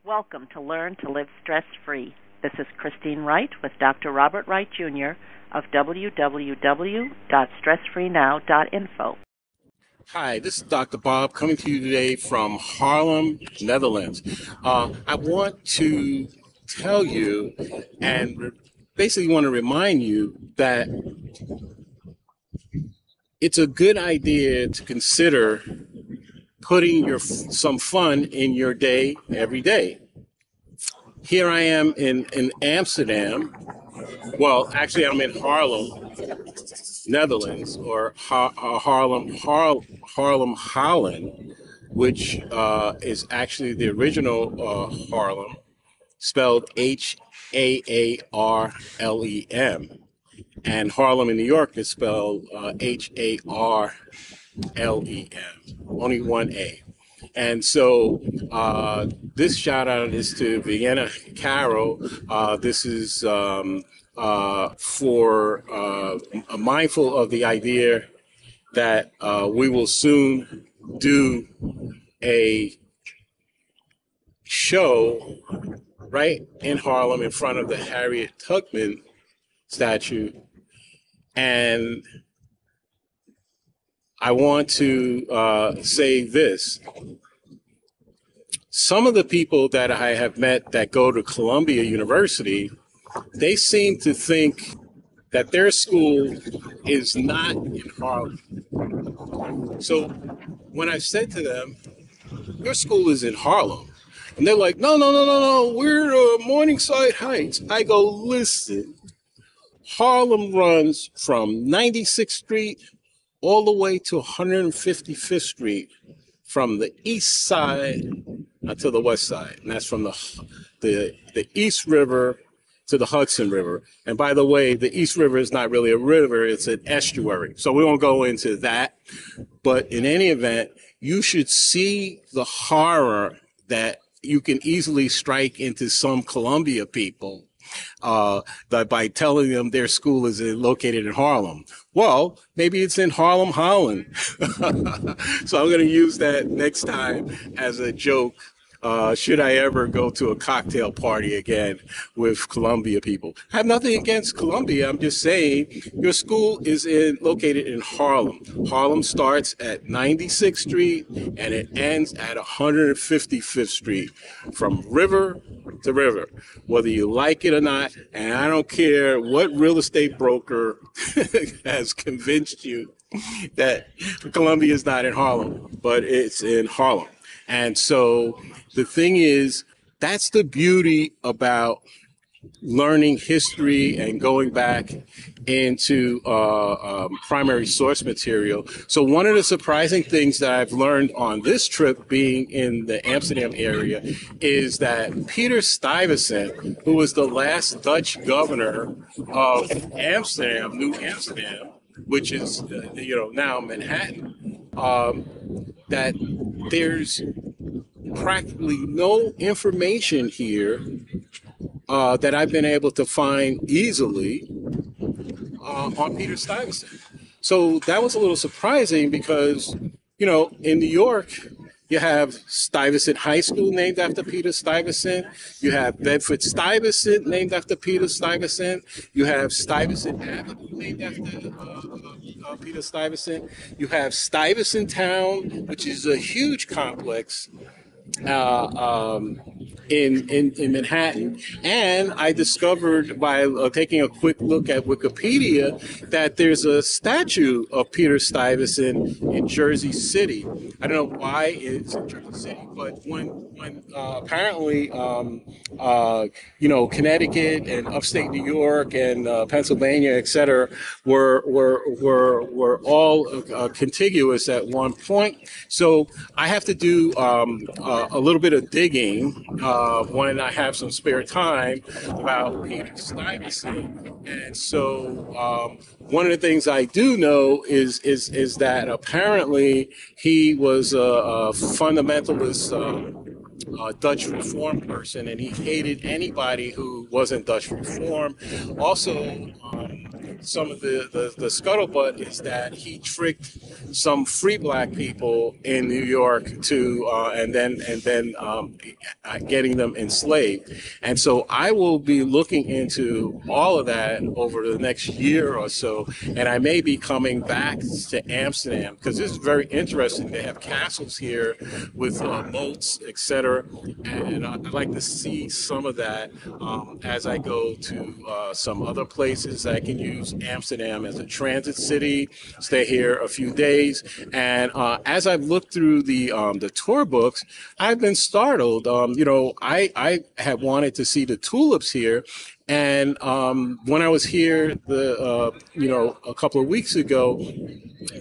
Welcome to Learn to Live Stress-Free. This is Christine Wright with Dr. Robert Wright Jr. of www.stressfreenow.info. Hi, this is Dr. Bob coming to you today from Haarlem, Netherlands. I want to tell you and basically want to remind you that it's a good idea to consider putting some fun in your day every day. Here I am in Amsterdam. Well, actually, I'm in Haarlem, Netherlands, or Haarlem, Holland, which is actually the original Haarlem, spelled Haarlem. And Harlem in New York is spelled Harlem, only one A. And so this shout out is to Vienna Caro. This is mindful of the idea that we will soon do a show right in Harlem in front of the Harriet Tubman statue. And I want to say this. Some of the people that I have met that go to Columbia University, they seem to think that their school is not in Harlem. So when I said to them, your school is in Harlem, and they're like, no, we're Morningside Heights. I go, listen, Harlem runs from 96th Street all the way to 155th Street from the east side to the west side. And that's from the East River to the Hudson River. And by the way, the East River is not really a river, it's an estuary. So we won't go into that. But in any event, you should see the horror that you can easily strike into some Columbia people by telling them their school is located in Harlem. Well, maybe it's in Harlem, Holland. So I'm going to use that next time as a joke. Should I ever go to a cocktail party again with Columbia people? I have nothing against Columbia. I'm just saying your school is located in Harlem. Harlem starts at 96th Street and it ends at 155th Street from river to river, whether you like it or not. And I don't care what real estate broker has convinced you that Columbia is not in Harlem, but it's in Harlem. And so the thing is, that's the beauty about learning history and going back into primary source material. So one of the surprising things that I've learned on this trip, being in the Amsterdam area, is that Peter Stuyvesant, who was the last Dutch governor of Amsterdam, New Amsterdam, which is now Manhattan, that there's practically no information here that I've been able to find easily on Peter Stuyvesant. So that was a little surprising because, in New York, you have Stuyvesant High School named after Peter Stuyvesant. You have Bedford Stuyvesant named after Peter Stuyvesant. You have Stuyvesant Avenue named after Peter Stuyvesant. You have Stuyvesant Town, which is a huge complex in Manhattan. And I discovered by taking a quick look at Wikipedia that there's a statue of Peter Stuyvesant in Jersey City. I don't know why it's in Jersey City, but when apparently Connecticut and upstate New York and Pennsylvania, et cetera, were all contiguous at one point. So I have to do a little bit of digging when I have some spare time about Peter Stuyvesant. And so one of the things I do know is that apparently he was a fundamentalist Dutch Reform person, and he hated anybody who wasn't Dutch Reform. Also, some of the scuttlebutt is that he tricked some free black people in New York to and then getting them enslaved. And so I will be looking into all of that over the next year or so, and I may be coming back to Amsterdam because this is very interesting. They have castles here with moats, etc., and I'd like to see some of that as I go to some other places. I can use Amsterdam as a transit city, stay here a few days, and as I've looked through the tour books, I've been startled. I had wanted to see the tulips here, and when I was here a couple of weeks ago,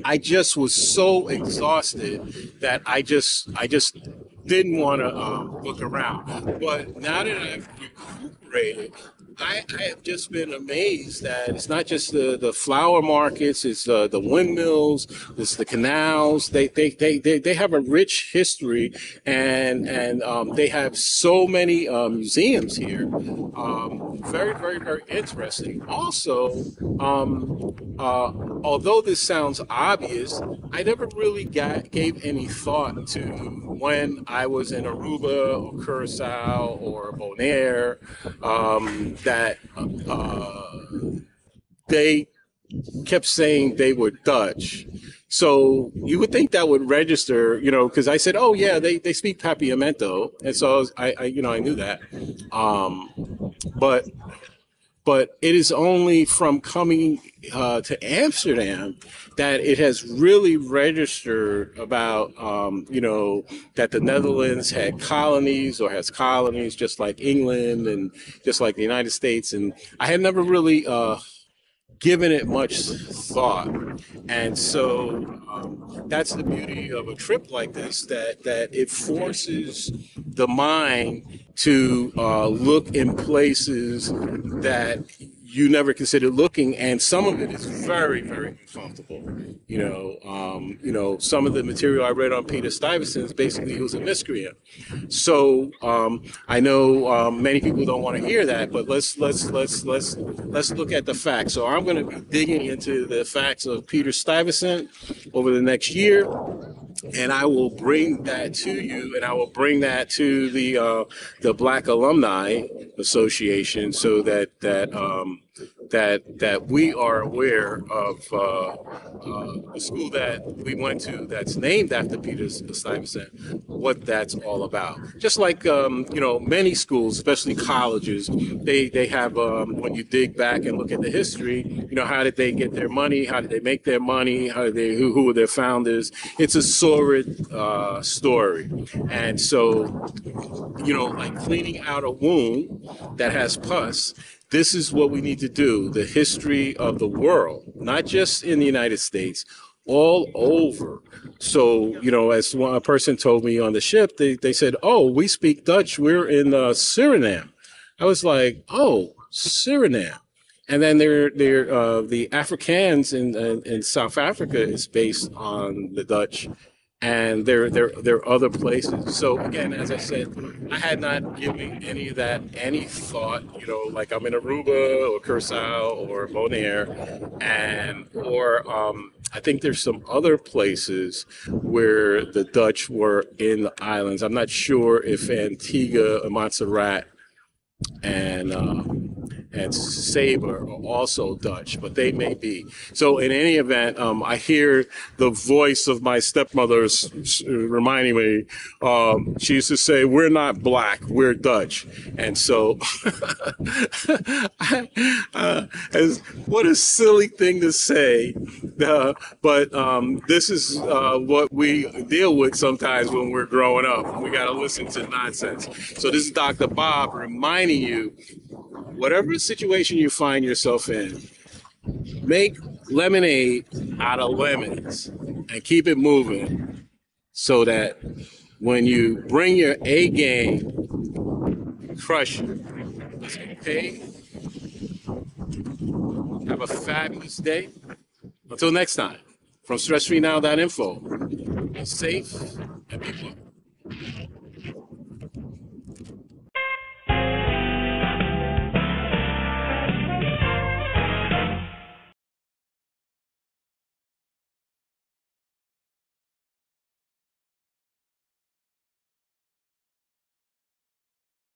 I just was so exhausted that I just didn't want to look around. But now that I've recuperated, I have just been amazed that it's not just the flower markets, it's the windmills, it's the canals. They have a rich history, and they have so many museums here. Very, very, very interesting. Also, although this sounds obvious, I never really gave any thought to when I was in Aruba or Curacao or Bonaire, that they kept saying they were Dutch. So you would think that would register, because I said, oh yeah, they speak Papiamento, and so I knew that. But it is only from coming to Amsterdam that it has really registered about, that the Netherlands had colonies or has colonies just like England and just like the United States. And I had never really given it much thought. And so that's the beauty of a trip like this, that it forces the mind to look in places that you never considered looking, and some of it is very, very uncomfortable. Some of the material I read on Peter Stuyvesant, basically he was a miscreant. So I know many people don't want to hear that, but let's look at the facts. So I'm going to be digging into the facts of Peter Stuyvesant over the next year, and I will bring that to you, and I will bring that to the Black Alumni Association, so that we are aware of the school that we went to that's named after Peter Stuyvesant, what that's all about. Just like many schools, especially colleges, they have when you dig back and look at the history, how did they get their money? How did they make their money? Who were their founders? It's a sordid story, and so like cleaning out a wound that has pus. This is what we need to do. The history of the world, not just in the United States, all over. So, as one person told me on the ship, they said, oh, we speak Dutch. We're in Suriname. I was like, oh, Suriname. And then the Afrikaans in South Africa is based on the Dutch. And there are other places. So again, as I said, I had not given any of that any thought. Like I'm in Aruba or Curacao or Bonaire, or I think there's some other places where the Dutch were in the islands. I'm not sure if Antigua, Montserrat, and Sabre are also Dutch, but they may be. So in any event, I hear the voice of my stepmother reminding me, she used to say, we're not black, we're Dutch. And so, what a silly thing to say. But this is what we deal with sometimes when we're growing up. We got to listen to nonsense. So this is Dr. Bob reminding you, whatever situation you find yourself in, make lemonade out of lemons and keep it moving so that when you bring your A game, crush it. Okay? Have a fabulous day. Until next time, from stressfreenow.info, be safe and be well.